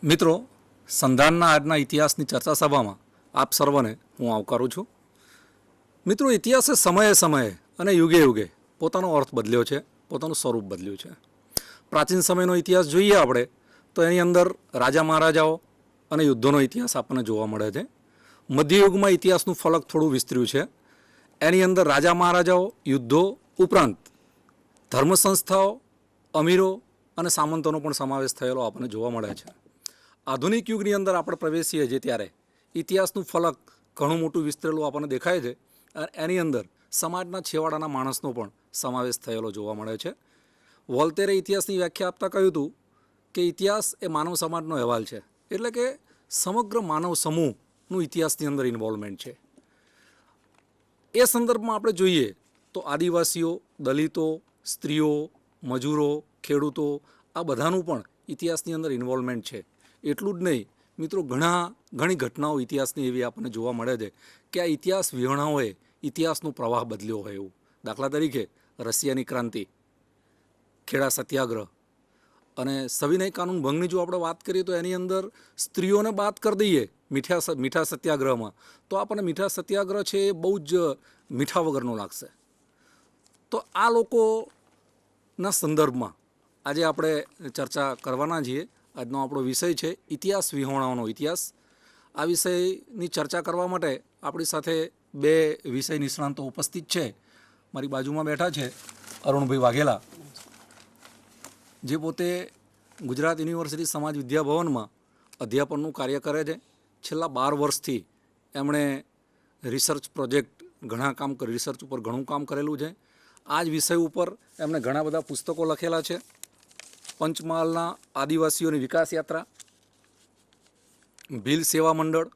મિત્રો, સંધાનના આજના ઇતિહાસની ચર્ચા સભામાં આપ સર્વને હું આવકારું છું. મિત્રો, ઇતિહાસે સમયે સમયે અને યુગે યુગે પોતાનો અર્થ બદલ્યો છે, પોતાનું સ્વરૂપ બદલ્યું છે. પ્રાચીન સમયનો ઇતિહાસ જોઈએ આપણે તો એની અંદર રાજા મહારાજાઓ અને યુદ્ધોનો ઇતિહાસ આપણને જોવા મળે છે. મધ્યયુગમાં ઇતિહાસનું ફલક થોડું વિસ્તર્યું છે. એની અંદર રાજા મહારાજાઓ, યુદ્ધો ઉપરાંત ધર્મ સંસ્થાઓ, અમીરો અને સામંતોનો પણ સમાવેશ થયેલો આપણને જોવા મળે છે. આધુનિક યુગની અંદર આપણે પ્રવેશીએ છીએ ત્યારે ઇતિહાસનું ફલક ઘણું મોટું વિસ્તરેલું આપણને દેખાય છે. એની અંદર સમાજના છેવાડાના માણસનો પણ સમાવેશ થયેલો જોવા મળે છે. વોલ્ટેરે ઇતિહાસની વ્યાખ્યા આપતા કહ્યું હતું કે ઇતિહાસ એ માનવ સમાજનો અહેવાલ છે, એટલે કે સમગ્ર માનવ સમૂહનું ઇતિહાસની અંદર ઇન્વોલ્વમેન્ટ છે. એ સંદર્ભમાં આપણે જોઈએ તો આદિવાસીઓ, દલિતો, સ્ત્રીઓ, મજૂરો, ખેડૂતો આ બધાનું પણ ઇતિહાસની અંદર ઇન્વોલ્વમેન્ટ છે. એટલું જ નહીં મિત્રો, ઘણી ઘટનાઓ ઇતિહાસની એવી આપણને જોવા મળે છે કે આ ઇતિહાસ વિહોણાઓએ ઇતિહાસનો પ્રવાહ બદલ્યો હોય એવું. દાખલા તરીકે રશિયાની ક્રાંતિ, ખેડા સત્યાગ્રહ અને સવિનય કાનૂન ભંગની જો આપણે વાત કરીએ તો એની અંદર સ્ત્રીઓને બાદ કરી દઈએ મીઠા સત્યાગ્રહમાં તો આપણને મીઠા સત્યાગ્રહ છે એ બહુ જ મીઠા વગરનો લાગશે. તો આ લોકોના સંદર્ભમાં આજે આપણે ચર્ચા કરવાના છીએ. આજનો આપણો વિષય છે ઇતિહાસ વિહોણાઓનો ઇતિહાસ. આ વિષયની ચર્ચા કરવા માટે આપણી સાથે બે વિષય નિષ્ણાંતો ઉપસ્થિત છે. મારી બાજુમાં બેઠા છે અરુણભાઈ વાઘેલા, જે પોતે ગુજરાત યુનિવર્સિટી સમાજ વિદ્યાભવનમાં અધ્યાપનનું કાર્ય કરે છે. છેલ્લા 12 વર્ષથી એમણે રિસર્ચ પ્રોજેક્ટ રિસર્ચ ઉપર ઘણું કામ કરેલું છે. આ જ વિષય ઉપર એમણે ઘણા બધા પુસ્તકો લખેલા છે. પંચમહાલના આદિવાસીઓની વિકાસ યાત્રા, ભીલ સેવા મંડળ,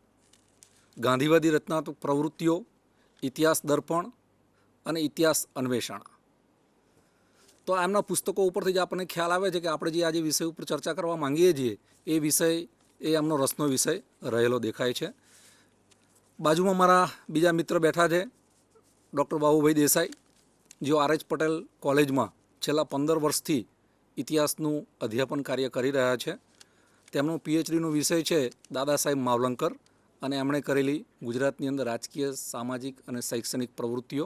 ગાંધીવાદી રચનાત્મક પ્રવૃત્તિઓ, ઇતિહાસ દર્પણ અને ઇતિહાસ અન્વેષણ. તો એમના પુસ્તકો ઉપરથી જ આપણને ખ્યાલ આવે છે કે આપણે જે આજે વિષય ઉપર ચર્ચા કરવા માંગીએ છીએ એ વિષય એ એમનો રસનો વિષય રહેલો દેખાય છે. બાજુમાં મારા બીજા મિત્ર બેઠા છે ડૉક્ટર બાબુભાઈ દેસાઈ, જેઓ આર એચ પટેલ કોલેજમાં છેલ્લા 15 વર્ષથી ઇતિહાસનું અધ્યાપન કાર્ય કરી રહ્યા છે. તેમનો પીએચડીનો વિષય છે દાદા સાહેબ માવલંકર અને એમણે કરેલી ગુજરાતની અંદર રાજકીય, સામાજિક અને શૈક્ષણિક પ્રવૃત્તિઓ.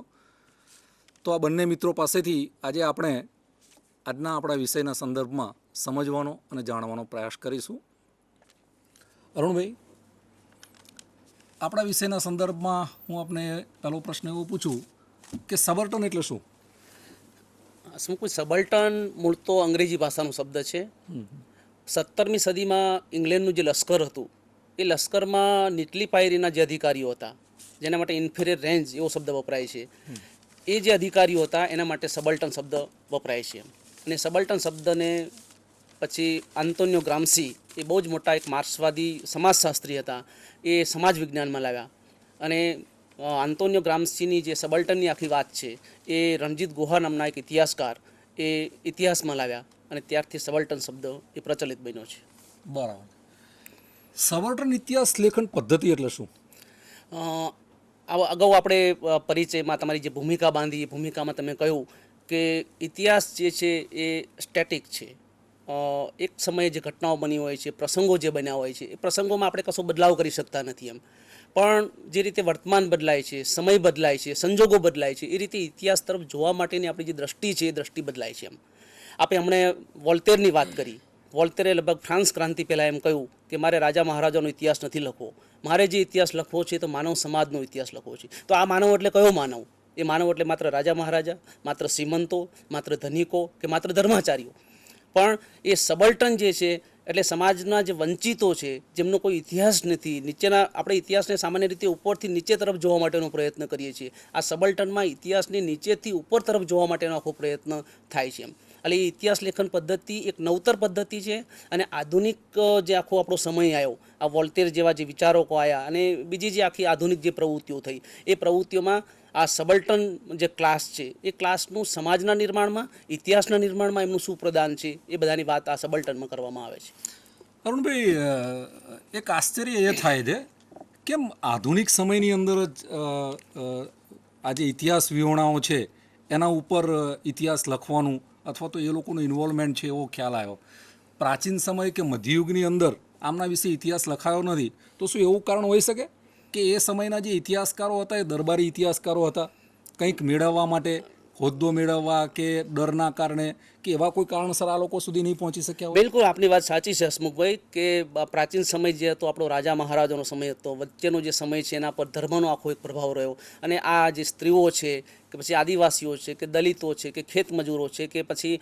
તો આ બંને મિત્રો પાસેથી આજે આપણે આજના આપણા વિષયના સંદર્ભમાં સમજવાનો અને જાણવાનો પ્રયાસ કરીશું. અરુણભાઈ, આપણા વિષયના સંદર્ભમાં હું આપને પહેલો પ્રશ્ન એવો પૂછું કે સબર્ટન એટલે શું? સબલ્ટન મૂળ તો અંગ્રેજી ભાષાનો શબ્દ છે. 17મી સદીમાં ઇંગ્લેન્ડનું જે લશ્કર હતું એ લશ્કરમાં નીચલી પાયરીના જે અધિકારીઓ હતા, જેના માટે ઇન્ફિરિયર રેન્જ એવો શબ્દ વપરાય છે, એ જે અધિકારીઓ હતા એના માટે સબલ્ટન શબ્દ વપરાય છે. અને સબલ્ટન શબ્દને પછી આન્ટોનિયો ગ્રામ્સી, એ બહુ જ મોટા એક માર્ક્સવાદી સમાજશાસ્ત્રી હતા, એ સમાજ વિજ્ઞાનમાં લાવ્યા. અને આન્ટોનિયો ગ્રામ્સીની જે સબલ્ટનની આખી વાત છે એ રણજીત ગુહા નામના એક ઇતિહાસકાર એ ઇતિહાસમાં લાવ્યા અને ત્યારથી સબલ્ટન શબ્દ એ પ્રચલિત બન્યો છે. બરાબર. સબલ્ટન ઇતિહાસ લેખન પદ્ધતિ એટલે શું? અગાઉ આપણે પરિચયમાં તમારી જે ભૂમિકા બાંધી, એ ભૂમિકામાં તમે કહ્યું કે ઇતિહાસ જે છે એ સ્ટેટિક છે. એક સમયે જે ઘટનાઓ બની હોય છે, પ્રસંગો જે બન્યા હોય છે, એ પ્રસંગોમાં આપણે કશો બદલાવ કરી શકતા નથી. એમ પણ જે રીતે વર્તમાન બદલાય છે, સમય બદલાય છે, સંજોગો બદલાય છે, એ રીતે ઇતિહાસ તરફ જોવા માટેની આપણી જે દ્રષ્ટિ છે એ દ્રષ્ટિ બદલાય છે. એમ આપણે હમણે વોલ્ટેરની વાત કરી. વોલ્ટેરે લગભગ ફ્રાન્સ ક્રાંતિ પહેલાં એમ કહ્યું કે મારે રાજા મહારાજાનો ઇતિહાસ નથી લખવો, મારે જે ઇતિહાસ લખવો છે તો માનવ સમાજનો ઇતિહાસ લખવો છે. તો આ માનવ એટલે કયો માનવ? એ માનવ એટલે માત્ર રાજા મહારાજા, માત્ર શ્રીમંતો, માત્ર ધનિકો કે માત્ર ધર્માચારીઓ? પણ એ સબલ્ટન જે છે એટલે સમાજના જે વંચિતો છે, જેમનો કોઈ ઇતિહાસ નથી, નીચેના આપણે ઇતિહાસને સામાન્ય રીતે ઉપરથી નીચે તરફ જોવા માટેનો પ્રયત્ન કરીએ છીએ. આ સબલ્ટનમાં ઇતિહાસને નીચેથી ઉપર તરફ જોવા માટેનો આખો પ્રયત્ન થાય છે. એટલે એ ઇતિહાસ લેખન પદ્ધતિ એક નવતર પદ્ધતિ છે. અને આધુનિક જે આખો આપણો સમય આવ્યો, આ વોલ્ટેર જેવા જે વિચારકો આવ્યા અને બીજી જે આખી આધુનિક જે પ્રવૃત્તિઓ થઈ, એ પ્રવૃત્તિઓમાં આ સબલ્ટન જે ક્લાસ છે એ ક્લાસનું સમાજના નિર્માણમાં, ઇતિહાસના નિર્માણમાં એમનું શું પ્રદાન છે, એ બધાની વાત આ સબલ્ટનમાં કરવામાં આવે છે. અરુણભાઈ, એક આશ્ચર્ય એ થાય છે કેમ આધુનિક સમયની અંદર જ આ જે ઇતિહાસ વિહોણાઓ છે એના ઉપર ઇતિહાસ લખવાનું અથવા તો એ લોકોનું ઇન્વોલ્વમેન્ટ છે એવો ખ્યાલ આવ્યો. પ્રાચીન સમય કે મધ્યયુગની અંદર આમના વિશે ઇતિહાસ લખાયો નથી, તો શું એવું કારણ હોઈ શકે કે એ સમયના જે ઇતિહાસકારો હતા એ દરબારી ઇતિહાસકારો હતા, કંઈક મેળવવા માટે, હોદ્દો મેળવવા કે ડરના કારણે કે એવા કોઈ કારણસર આ લોકો સુધી નહીં પહોંચી શક્યા હોય? બિલકુલ આપની વાત સાચી છે હસમુખભાઈ કે પ્રાચીન સમય જે હતો આપણો રાજા મહારાજાનો સમય હતો, વચ્ચેનો જે સમય છે એના પર ધર્મનો આખો એક પ્રભાવ રહ્યો. અને આ જે સ્ત્રીઓ છે કે પછી આદિવાસીઓ છે કે દલિતો છે કે ખેત મજૂરો છે કે પછી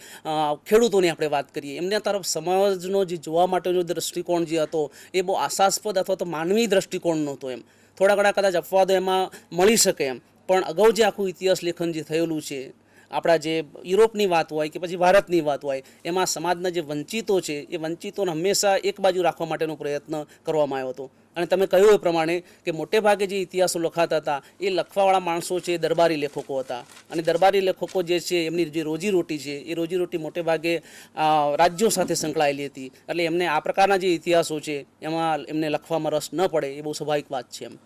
ખેડૂતોની આપણે વાત કરીએ, એમના તરફ સમાજનો જે જોવા માટેનો દૃષ્ટિકોણ જે હતો એ બહુ આશાસ્પદ અથવા તો માનવી દૃષ્ટિકોણ નહોતો. એમ થોડા ઘણા કદાચ અપવાદો એમાં મળી શકે એમ, પણ અગાઉ જે આખું ઇતિહાસ લેખન જે થયેલું છે, આપણા જે યુરોપની વાત હોય કે પછી ભારતની વાત હોય, એમાં સમાજના જે વંચિતો છે એ વંચિતોને હંમેશા એક બાજુ રાખવા માટેનો પ્રયત્ન કરવામાં આવ્યો હતો. અને તમે કહ્યું એ પ્રમાણે કે મોટે ભાગે જે ઇતિહાસો લખાતા હતા એ લખવાવાળા માણસો છે એ દરબારી લેખકો હતા. અને દરબારી લેખકો જે છે એમની જે રોજીરોટી છે એ રોજીરોટી મોટે ભાગે રાજ્યો સાથે સંકળાયેલી હતી. એટલે એમને આ પ્રકારના જે ઇતિહાસો છે એમાં એમને લખવામાં રસ ન પડે એ બહુ સ્વાભાવિક વાત છે. એમ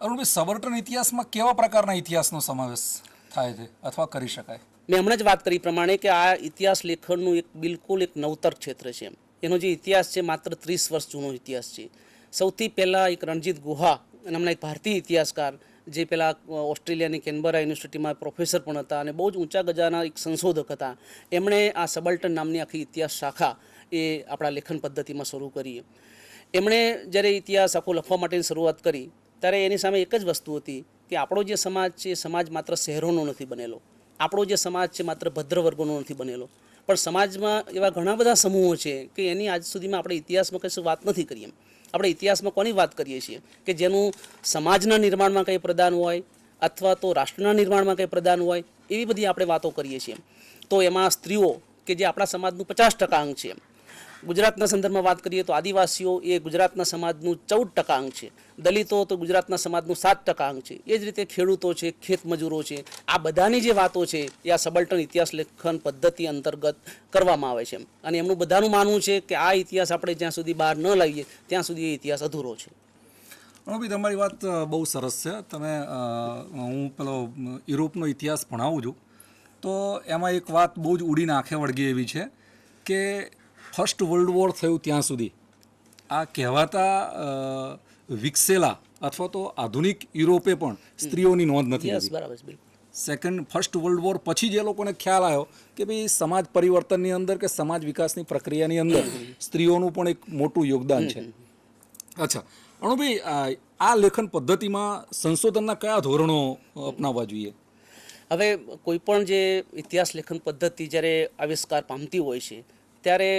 અરુણભાઈ, સબર્ટન ઇતિહાસમાં કેવા પ્રકારના ઇતિહાસનો સમાવેશ થાય છે અથવા કરી શકાય? મેં હમણાં જ વાત કરી પ્રમાણે કે આ ઇતિહાસ લેખનનું એક બિલકુલ એક નવતર ક્ષેત્ર છે. એનો જે ઇતિહાસ છે માત્ર 30 વર્ષ જૂનો ઇતિહાસ છે. સૌથી પહેલાં એક રણજીત ગુહા નામના એક ભારતીય ઇતિહાસકાર, જે પહેલાં ઓસ્ટ્રેલિયાની કેનબરા યુનિવર્સિટીમાં પ્રોફેસર પણ હતા અને બહુ જ ઊંચા ગજાના એક સંશોધક હતા, એમણે આ સબલ્ટન નામની આખી ઇતિહાસ શાખા એ આપણા લેખન પદ્ધતિમાં શરૂ કરી. એમણે જ્યારે ઇતિહાસ આખો લખવા માટેની શરૂઆત કરી ત્યારે એની સામે એક જ વસ્તુ હતી કે આપણો જે સમાજ છે એ સમાજ માત્ર શહેરોનો નથી બનેલો, આપણો જે સમાજ છે માત્ર ભદ્ર વર્ગોનો નથી બનેલો, પણ સમાજમાં એવા ઘણા બધા સમૂહો છે કે એની આજ સુધીમાં આપણે ઇતિહાસમાં કશું વાત નથી કરી. એમ આપણે ઇતિહાસમાં કોની વાત કરીએ છીએ કે જેનું સમાજના નિર્માણમાં કંઈ પ્રદાન હોય અથવા તો રાષ્ટ્રના નિર્માણમાં કંઈ પ્રદાન હોય, એવી બધી આપણે વાતો કરીએ છીએ. તો એમાં સ્ત્રીઓ કે જે આપણા સમાજનું 50% અંગ છે, ગુજરાતના સંદર્ભમાં વાત કરીએ તો આદિવાસીઓ એ ગુજરાતના સમાજનું 14% અંગ છે, દલિતો તો ગુજરાતના સમાજનું 7% અંગ છે, એ જ રીતે ખેડૂતો છે, ખેત મજૂરો છે, આ બધાની જે વાતો છે એ આ સબલ્ટન ઇતિહાસ લેખન પદ્ધતિ અંતર્ગત કરવામાં આવે છે. અને એમનું બધાનું માનવું છે કે આ ઇતિહાસ આપણે જ્યાં સુધી બહાર ન લાવીએ ત્યાં સુધી એ ઇતિહાસ અધૂરો છે. અરુણભાઈ, તમારી વાત બહુ સરસ છે. તમે હું પેલો યુરોપનો ઇતિહાસ ભણાવું છું તો એમાં એક વાત બહુ જ ઉડીને આંખે વળગે એવી છે કે ફર્સ્ટ વર્લ્ડ વોર થયું ત્યાં સુધી આ કહેવાતા વિકસેલા અથવા તો આધુનિક યુરોપે પણ સ્ત્રીઓની નોંધ નથી લીધી. બરાબર છે. ફર્સ્ટ વર્લ્ડ વોર પછી જ એ લોકોને ખ્યાલ આવ્યો કે ભાઈ સમાજ પરિવર્તનની અંદર કે સમાજ વિકાસની પ્રક્રિયાની અંદર સ્ત્રીઓનું પણ એક મોટું યોગદાન છે. અચ્છા અણુભાઈ, આ લેખન પદ્ધતિમાં સંશોધનના કયા ધોરણો અપનાવવા જોઈએ? હવે કોઈ પણ જે ઇતિહાસ લેખન પદ્ધતિ જ્યારે આવિષ્કાર પામતી હોય છે ત્યારે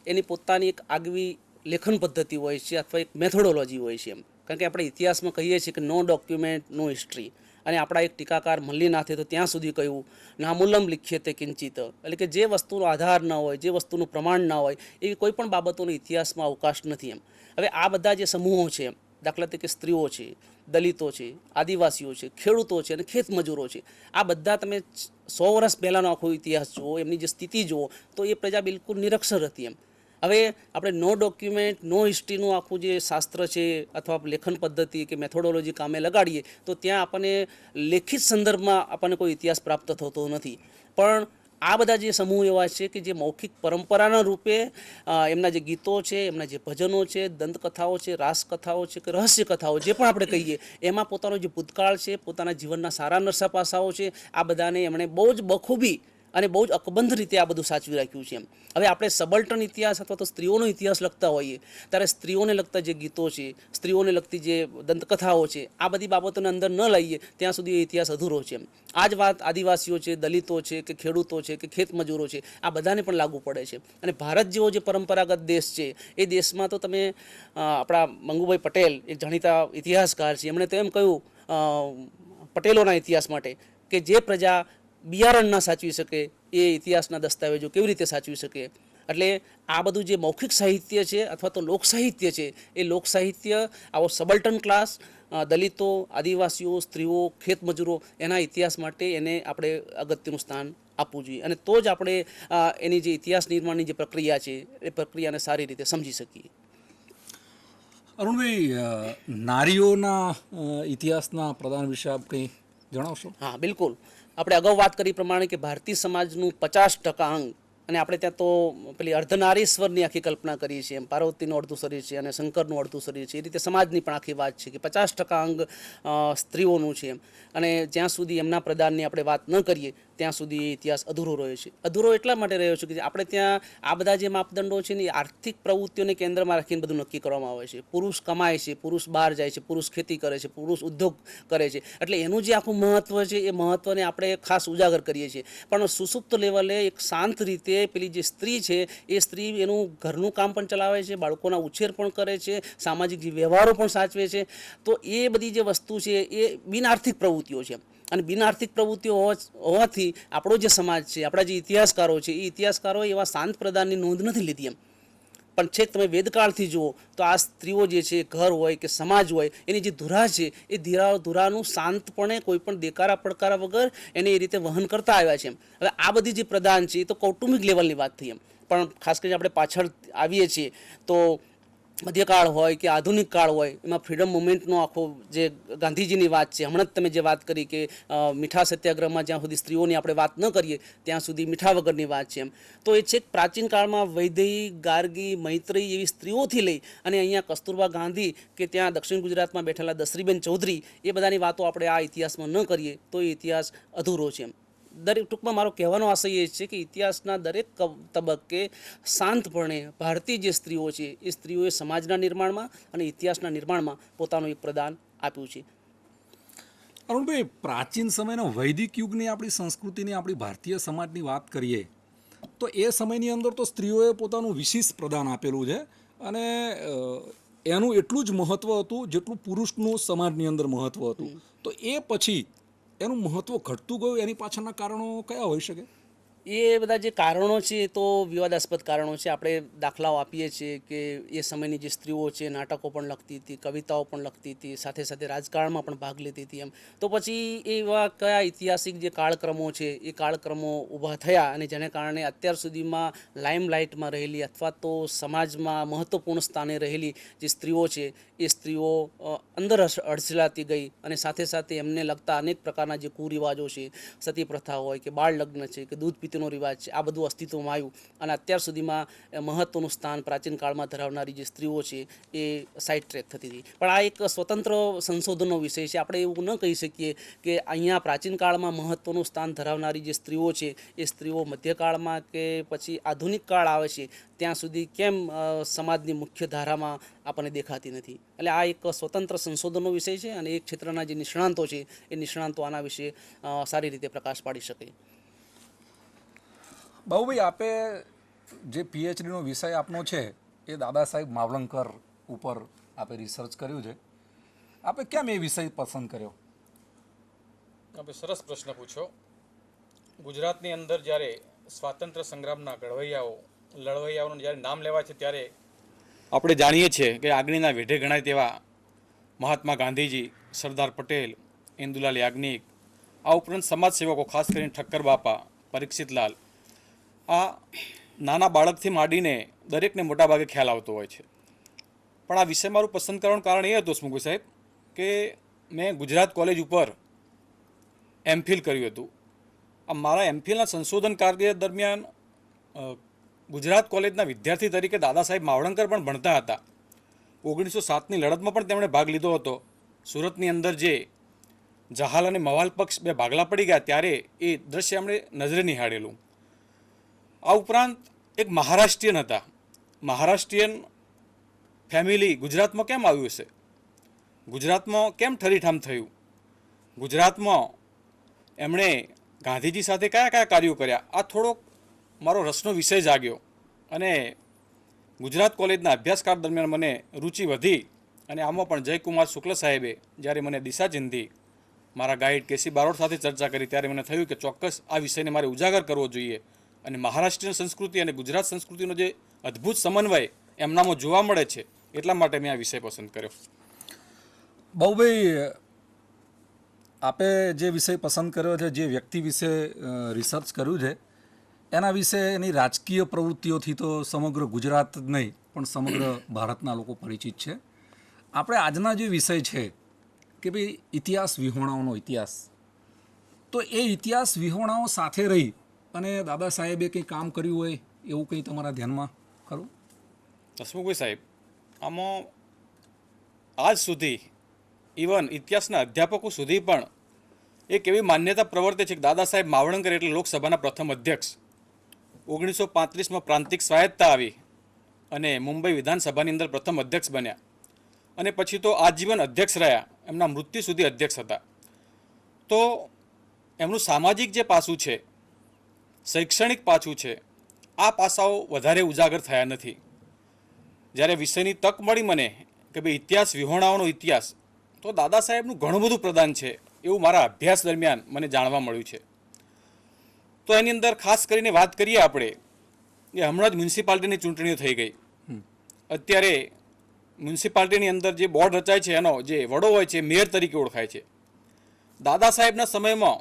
એની પોતાની એક આગવી લેખન પદ્ધતિ હોય છે અથવા એક મેથોડોલોજી હોય છે. કારણ કે આપણે ઇતિહાસમાં કહીએ છીએ કે નો ડોક્યુમેન્ટ નો હિસ્ટ્રી, અને આપણા એક ટીકાકાર મલ્લીનાથે તો ત્યાં સુધી કહ્યું નામૂલમ લિખ્યતે કિંચિત, એટલે કે જે વસ્તુનો આધાર ન હોય, જે વસ્તુનું પ્રમાણ ના હોય એવી કોઈ પણ બાબતોનો ઇતિહાસમાં અવકાશ નથી. હવે આ બધા જે સમૂહો છે, દાખલા તરીકે સ્ત્રીઓ છે, દલિતો છે, આદિવાસીઓ છે, ખેડૂતો છે અને ખેત મજૂરો છે, આ બધા તમે 100 વર્ષ પહેલાંનો આખો ઇતિહાસ જુઓ, એમની જે સ્થિતિ જુઓ તો એ પ્રજા બિલકુલ નિરક્ષર હતી. હવે આપણે નો ડોક્યુમેન્ટ નો હિસ્ટ્રીનું આખું જે શાસ્ત્ર છે અથવા લેખન પદ્ધતિ કે મેથોડોલોજી કામે લગાડીએ તો ત્યાં આપણને લેખિત સંદર્ભમાં આપણને કોઈ ઇતિહાસ પ્રાપ્ત થતો નથી. પણ આ બધા જે સમૂહ એવા છે કે જે મૌખિક પરંપરાના રૂપે એમના જે ગીતો છે, એમના જે ભજનો છે, દંતકથાઓ છે, રાસકથાઓ છે કે રહસ્ય કથાઓ જે પણ આપણે કહીએ, એમાં પોતાનો જે ભૂતકાળ છે, પોતાના જીવનના સારા નરસા પાસાઓ છે, આ બધાને એમણે બહુ જ બખૂબી અને બહુ જ અકબંધ રીતે આ બધું સાચવી રાખ્યું છે. હવે આપણે સબલ્ટન ઇતિહાસ અથવા તો સ્ત્રીઓનો ઇતિહાસ લખતા હોઈએ ત્યારે સ્ત્રીઓને લગતા જે ગીતો છે, સ્ત્રીઓને લગતી જે દંતકથાઓ છે, આ બધી બાબતોને અંદર ન લઈએ ત્યાં સુધી એ ઇતિહાસ અધૂરો છે. આ જ વાત આદિવાસીઓ છે, દલિતો છે કે ખેડૂતો છે કે ખેત મજૂરો છે, આ બધાને પણ લાગુ પડે છે. અને ભારત જેવો જે પરંપરાગત દેશ છે એ દેશમાં તો તમે આપણા મંગુભાઈ પટેલ એક જાણીતા ઇતિહાસકાર છે, એમણે તો એમ કહ્યું પટેલોના ઇતિહાસ માટે કે જે પ્રજા બિયારણ ના સાચવી શકે એ ઇતિહાસના દસ્તાવેજો કેવી રીતે સાચવી શકે. એટલે આ બધું જે મૌખિક સાહિત્ય છે અથવા તો લોક સાહિત્ય છે એ લોક સાહિત્ય આવો સબલ્ટન ક્લાસ દલિતો, આદિવાસીઓ, સ્ત્રીઓ, ખેત મજૂરો એના ઇતિહાસ માટે એને આપણે અગત્યનું સ્થાન આપવું જોઈએ. અને તો જ આપણે એની જે ઇતિહાસ નિર્માણની જે પ્રક્રિયા છે એ પ્રક્રિયાને સારી રીતે સમજી શકીએ. અરુણભાઈ, નારીઓના ઇતિહાસના પ્રદાન વિશે આપ કંઈ જણાવશો? હા બિલકુલ. આપણે અગાઉ વાત કરી પ્રમાણે કે ભારતીય સમાજનું 50% અંગ અને આપણે ત્યાં તો પેલી અર્ધનારીશ્વરની આખી કલ્પના કરીએ છીએ, એમ પાર્વતીનું અડધું શરીર છે અને શંકરનું અડધું શરીર છે. એ રીતે સમાજની પણ આખી વાત છે કે 50% અંગ સ્ત્રીઓનું છે એમ. અને જ્યાં સુધી એમના પ્રદાનની આપણે વાત ન કરીએ ત્યાં સુધી એ ઇતિહાસ અધૂરો રહ્યો છે. અધૂરો એટલા માટે રહ્યો છે કે આપણે ત્યાં આ બધા જે માપદંડો છે ને એ આર્થિક પ્રવૃત્તિઓને કેન્દ્રમાં રાખીને બધું નક્કી કરવામાં આવે છે. પુરુષ કમાય છે, પુરુષ બહાર જાય છે, પુરુષ ખેતી કરે છે, પુરુષ ઉદ્યોગ કરે છે. એટલે એનું જે આખું મહત્ત્વ છે એ મહત્ત્વને આપણે ખાસ ઉજાગર કરીએ છીએ. પણ સુસુપ્ત લેવલે એક શાંત રીતે પેલી જે સ્ત્રી છે એ સ્ત્રી એનું ઘરનું કામ પણ ચલાવે છે, બાળકોના ઉછેર પણ કરે છે, સામાજિક જે વ્યવહારો પણ સાચવે છે. તો એ બધી જે વસ્તુ છે એ બિનઆર્થિક પ્રવૃત્તિઓ છે. અને બિનઆર્થિક પ્રવૃત્તિઓ હોવાથી આપણો જે સમાજ છે, આપણા જે ઇતિહાસકારો છે એ ઇતિહાસકારોએ એવા શાંત પ્રદાનની નોંધ નથી લીધી એમ. પણ છેક તમે વેદકાળથી જુઓ તો આ સ્ત્રીઓ જે છે, ઘર હોય કે સમાજ હોય, એની જે ધુરા છે એ ધુરાનું શાંતપણે કોઈ પણ દેકારા પડકારા વગર એને એ રીતે વહન કરતા આવ્યા છે એમ. હવે આ બધી જે પ્રદાન છે એ તો કૌટુંબિક લેવલની વાત થઈ એમ. પણ ખાસ કરીને આપણે પાછળ આવીએ છીએ તો મધ્યકાળ હોય કે આધુનિક કાળ હોય, એમાં ફ્રીડમ મુવમેન્ટનો આખો જે ગાંધીજીની વાત છે, હમણાં જ તમે જે વાત કરી કે મીઠા સત્યાગ્રહમાં જ્યાં સુધી સ્ત્રીઓની આપણે વાત ન કરીએ ત્યાં સુધી મીઠા વગરની વાત છે એમ. તો એ છે પ્રાચીન કાળમાં વૈદેહી, ગાર્ગી, મૈત્રેયી એવી સ્ત્રીઓથી લઈ અને અહીંયા કસ્તુરબા ગાંધી કે ત્યાં દક્ષિણ ગુજરાતમાં બેઠેલા દસરીબેન ચૌધરી, એ બધાની વાતો આપણે આ ઇતિહાસમાં ન કરીએ તો એ ઇતિહાસ અધૂરો છે એમ. દરેક ટૂંકમાં મારો કહેવાનો આશય એ છે કે ઇતિહાસના દરેક તબક્કે શાંતપણે ભારતીય જે સ્ત્રીઓ છે એ સ્ત્રીઓએ સમાજના નિર્માણમાં અને ઇતિહાસના નિર્માણમાં પોતાનું એક પ્રદાન આપ્યું છે. અરુણભાઈ, પ્રાચીન સમયના વૈદિક યુગની આપણી સંસ્કૃતિની, આપણી ભારતીય સમાજની વાત કરીએ તો એ સમયની અંદર તો સ્ત્રીઓએ પોતાનું વિશેષ પ્રદાન આપેલું છે અને એનું એટલું જ મહત્ત્વ હતું જેટલું પુરુષનું સમાજની અંદર મહત્ત્વ હતું. તો એ પછી એનું મહત્ત્વ ઘટતું ગયું, એની પાછળના કારણો કયા હોઈ શકે? એ બધા જે કારણો છે એ તો વિવાદાસ્પદ કારણો છે. આપણે દાખલાઓ આપીએ છીએ કે એ સમયની જે સ્ત્રીઓ છે નાટકો પણ લખતી હતી, કવિતાઓ પણ લખતી હતી, સાથે સાથે રાજકારણમાં પણ ભાગ લેતી હતી એમ. તો પછી એવા કયા ઐતિહાસિક જે કાળક્રમો છે એ કાળક્રમો ઊભા થયા અને જેને કારણે અત્યાર સુધીમાં લાઇમલાઇટમાં રહેલી અથવા તો સમાજમાં મહત્ત્વપૂર્ણ સ્થાને રહેલી જે સ્ત્રીઓ છે એ સ્ત્રીઓ અંદર અડસલાતી ગઈ અને સાથે સાથે એમને લગતા અનેક પ્રકારના જે કુરિવાજો છે, સતી પ્રથા હોય કે બાળ લગ્ન છે કે દૂધ પીતીનો રિવાજ છે, આ બધું અસ્તિત્વમાં આવ્યું અને અત્યાર સુધીમાં મહત્ત્વનું સ્થાન પ્રાચીન કાળમાં ધરાવનારી જે સ્ત્રીઓ છે એ સાઇડ ટ્રેક થતી હતી. પણ આ એક સ્વતંત્ર સંશોધનનો વિષય છે. આપણે એવું ન કહી શકીએ કે અહીંયા પ્રાચીન કાળમાં મહત્ત્વનું સ્થાન ધરાવનારી જે સ્ત્રીઓ છે એ સ્ત્રીઓ મધ્યકાળમાં કે પછી આધુનિક કાળ આવે છે ત્યાં સુધી કેમ સમાજની મુખ્ય ધારામાં આપણને દેખાતી નથી. એટલે આ એક સ્વતંત્ર સંશોધનનો વિષય છે અને એક ક્ષેત્રના જે નિષ્ણાંતો છે એ નિષ્ણાંતો આના વિશે સારી રીતે પ્રકાશ પાડી શકે. બાબુભાઈ, આપે જે પીએચડીનો વિષય આપનો છે એ દાદા સાહેબ માવલંકર ઉપર આપે રિસર્ચ કર્યું છે. આપે કેમ એ વિષય પસંદ કર્યો? આપણે સરસ પ્રશ્ન પૂછ્યો. ગુજરાતની અંદર જ્યારે સ્વાતંત્ર્ય સંગ્રામના લડવૈયાઓનું જ્યારે નામ લેવાય છે ત્યારે આપણે જાણીએ છીએ કે આગળના વેઢે ગણાય તેવા મહાત્મા ગાંધીજી, સરદાર પટેલ, ઇન્દુલાલ યાજ્ઞિક, આ ઉપરાંત સમાજસેવકો ખાસ કરીને ઠક્કર બાપા, પરીક્ષિતલાલ, આ નાના બાળકથી માંડીને દરેકને મોટાભાગે ખ્યાલ આવતો હોય છે. પણ આ વિષય મારું પસંદ કરવાનું કારણ એ હતું સ્મુગુ સાહેબ કે મેં ગુજરાત કોલેજ ઉપર એમફિલ કર્યું હતું. આ મારા એમફિલના સંશોધન કાર્ય દરમિયાન ગુજરાત કોલેજના વિદ્યાર્થી તરીકે દાદા સાહેબ માવળંકર પણ ભણતા હતા. 1907ની લડતમાં પણ તેમણે ભાગ લીધો હતો. સુરતની અંદર જે જહાલ અને મવાલ પક્ષ બે ભાગલા પડી ગયા ત્યારે એ દ્રશ્ય એમણે નજરે નિહાળેલું. આ ઉપરાંત એક મહારાષ્ટ્રીયન હતા. મહારાષ્ટ્રીયન ફેમિલી ગુજરાતમાં કેમ આવ્યું હશે? ગુજરાતમાં કેમ ઠરીઠામ થયું? ગુજરાતમાં એમણે ગાંધીજી સાથે કયા કયા કાર્યો કર્યા? આ થોડોક મારો રસનો વિષય જાગ્યો અને ગુજરાત કોલેજના અભ્યાસકાળ દરમિયાન મને રુચિ વધી અને આમાં પણ જયકુમાર શુક્લ સાહેબે જ્યારે મને દિશા ચિંધી, મારા ગાઈડ કેસી બારોટ સાથે ચર્ચા કરી ત્યારે મને થયું કે ચોક્કસ આ વિષયને મારે ઉજાગર કરવો જોઈએ અને મહારાષ્ટ્રીયન સંસ્કૃતિ અને ગુજરાત સંસ્કૃતિનો જે અદ્ભુત સમન્વય એમનામાં જોવા મળે છે એટલા માટે મેં આ વિષય પસંદ કર્યો. બાબુભાઈ, આપે જે વિષય પસંદ કર્યો છે, જે વ્યક્તિ વિશે રિસર્ચ કર્યું છે એના વિશે એની રાજકીય પ્રવૃત્તિઓથી તો સમગ્ર ગુજરાત જ નહીં પણ સમગ્ર ભારતના લોકો પરિચિત છે. આપણે આજના જે વિષય છે કે ભાઈ ઇતિહાસ વિહોણાઓનો ઇતિહાસ, તો એ ઇતિહાસ વિહોણાઓ સાથે રહી અને દાદા સાહેબે કંઈ કામ કર્યું હોય એવું કંઈ તમારા ધ્યાનમાં ખરું? હસમુખભાઈ સાહેબ, આમાં આજ સુધી ઇવન ઇતિહાસના અધ્યાપકો સુધી પણ એક એવી માન્યતા પ્રવર્તે છે કે દાદા સાહેબ માવળંકર એટલે લોકસભાના પ્રથમ અધ્યક્ષ. 1935માં પ્રાંતિક સ્વાયત્તતા આવી અને મુંબઈ વિધાનસભાની અંદર પ્રથમ અધ્યક્ષ બન્યા અને પછી તો આજીવન અધ્યક્ષ રહ્યા, એમના મૃત્યુ સુધી અધ્યક્ષ હતા. તો એમનું સામાજિક જે પાસું છે, શૈક્ષણિક પાસું છે, આ પાસાઓ વધારે ઉજાગર થયા નથી. જ્યારે વિષયની તક મળી મને કે ભાઈ ઇતિહાસ વિહોણાઓનો ઇતિહાસ, તો દાદા સાહેબનું ઘણું બધું પ્રદાન છે એવું મારા અભ્યાસ દરમિયાન મને જાણવા મળ્યું છે. તો એની અંદર ખાસ કરીને વાત કરીએ આપણે કે હમણાં જ મ્યુનિસિપાલિટીની ચૂંટણીઓ થઈ ગઈ. અત્યારે મ્યુનિસિપાલિટીની અંદર જે બોર્ડ રચાય છે એનો જે વડો હોય છે મેયર તરીકે ઓળખાય છે. દાદા સાહેબના સમયમાં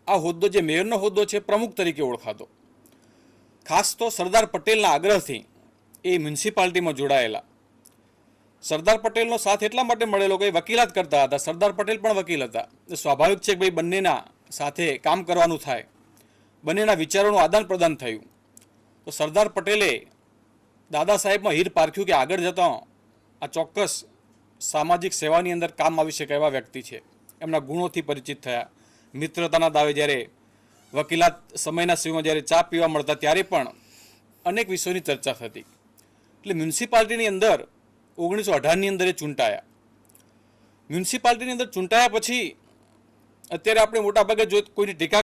આ હોદ્દો જે મેયરનો હોદ્દો છે પ્રમુખ તરીકે ઓળખાતો. ખાસ તો સરદાર પટેલના આગ્રહથી એ મ્યુનિસિપાલિટીમાં જોડાયેલા. સરદાર પટેલનો સાથ એટલા માટે મળેલો કે વકીલાત કરતા હતા, સરદાર પટેલ પણ વકીલ હતા. સ્વાભાવિક છે કે ભાઈ બંનેના સાથે કામ કરવાનું થાય, બંનેના વિચારોનું આદાન પ્રદાન થયું. તો સરદાર પટેલે દાદા સાહેબમાં હીર પારખ્યું કે આગળ જતાં આ ચોક્કસ સામાજિક સેવાની અંદર કામ આવી શકે એવા વ્યક્તિ છે. એમના ગુણોથી પરિચિત થયા. મિત્રતાના દાવે જ્યારે વકીલાત સમયના સમયમાં જ્યારે ચા પીવા મળતા ત્યારે પણ અનેક વિષયોની ચર્ચા થતી. એટલે મ્યુનિસિપાલિટીની અંદર 1918ની અંદર એ ચૂંટાયા. મ્યુનિસિપાલિટીની અંદર ચૂંટાયા પછી અત્યારે આપણે મોટાભાગે જો કોઈની ટીકા